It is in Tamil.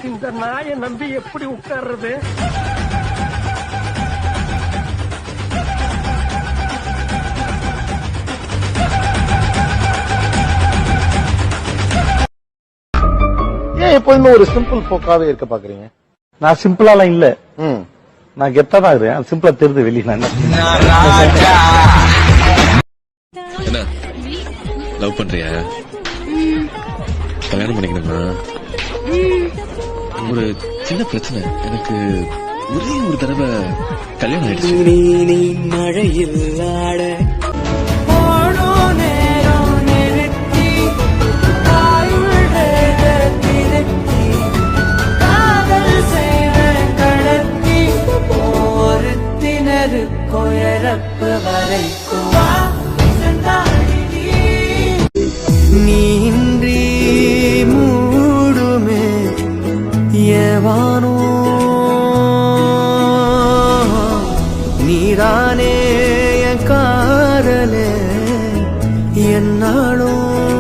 இந்த நாயை நம்பி எப்படி உட்கார்றது? ஏன் எப்போதுமே ஒரு சிம்பிள் போக்காவே இருக்க பாக்குறீங்க? நான் சிம்பிளாலாம் இல்ல, நான் கெத்தா தான் இருக்கேன். சிம்பிளா தெரியுது வெளியே. நான் என்ன லவ் பண்றியா? கல்யாணம் பண்ணிக்கணுமா? ஒரு சின்ன பிரச்சனை, எனக்கு ஒரே ஒரு தடவை கல்யாணம் ஆயிடுச்சு. நீ மழையில் ஆட நீன்றி மூடுமே ஏவானோ நீதானே என் காதலே என்னாலும்